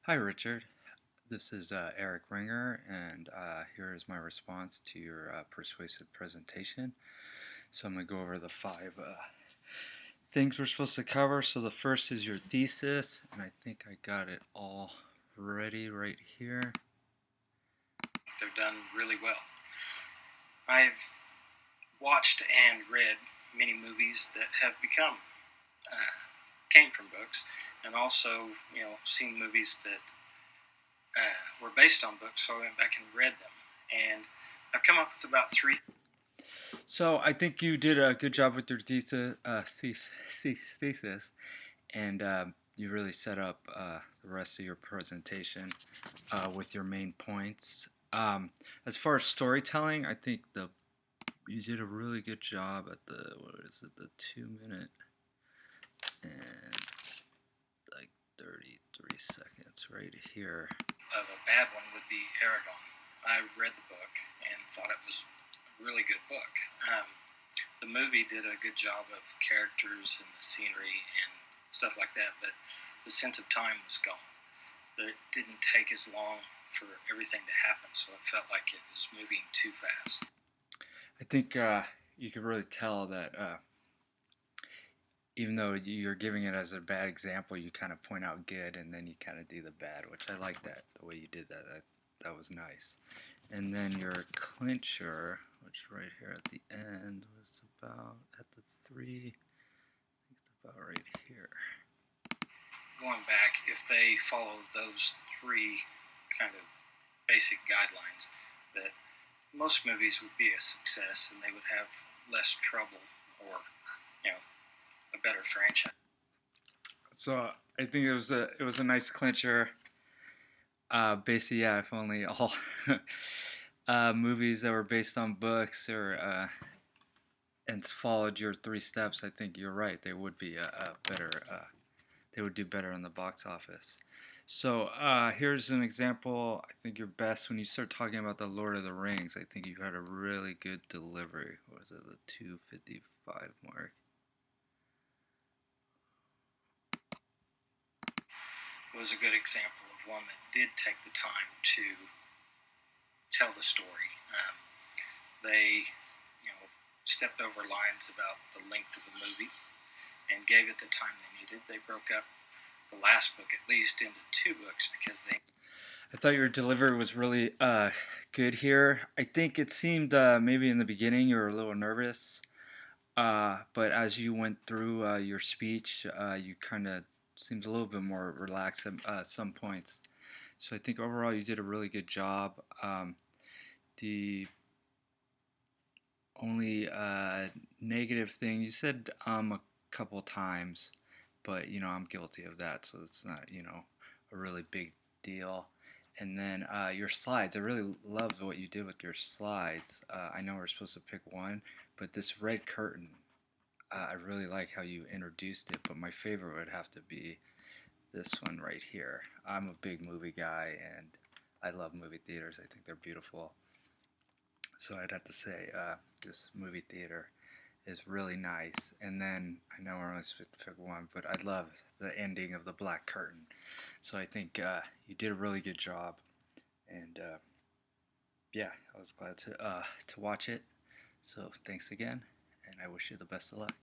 Hi, Richard. This is Eric Ringer, and here is my response to your persuasive presentation. So I'm going to go over the five things we're supposed to cover. So the first is your thesis, and I think I got it all ready right here. They're done really well. I've watched and read many movies that have came from books, and also seen movies that were based on books. So I went back and read them, and I've come up with about three. So I think you did a good job with your thesis, and you really set up the rest of your presentation with your main points. As far as storytelling, I think you did a really good job at the 2 minute and like 33 seconds right here. A bad one would be Aragon. I read the book and thought it was a really good book. The movie did a good job of characters and the scenery and stuff like that, but the sense of time was gone. It didn't take as long for everything to happen, so it felt like it was moving too fast. I think you could really tell that even though you're giving it as a bad example, you kind of point out good and then you kind of do the bad, which I like that, the way you did that. That was nice. And then your clincher, which right here at the end was about at the 3, it's about right here. Going back, if they followed those three kind of basic guidelines, that most movies would be a success and they would have less trouble or, a better franchise. So I think it was a nice clincher. Basically, yeah, if only all movies that were based on books or and followed your 3 steps, I think you're right. They would be a better. They would do better in the box office. So here's an example. I think you're best when you start talking about the Lord of the Rings. I think you had a really good delivery. What was it, the 2:55 mark? It was a good example of one that did take the time to tell the story. They, stepped over lines about the length of the movie and gave it the time they needed. They broke up the last book at least into 2 books because they. I thought your delivery was really good here. I think it seemed maybe in the beginning you were a little nervous, but as you went through your speech, you kind of seemed a little bit more relaxed at some points. So I think overall you did a really good job. The only negative thing you said a couple times, but I'm guilty of that, so it's not a really big deal. And then your slides, I really loved what you did with your slides. I know we're supposed to pick one, but this red curtain, I really like how you introduced it. But my favorite would have to be this one right here. I'm a big movie guy, and I love movie theaters. I think they're beautiful. So I'd have to say this movie theater is really nice. And then I know we're only supposed to pick one, but I love the ending of the black curtain. So I think you did a really good job, and yeah, I was glad to watch it. So thanks again, and I wish you the best of luck.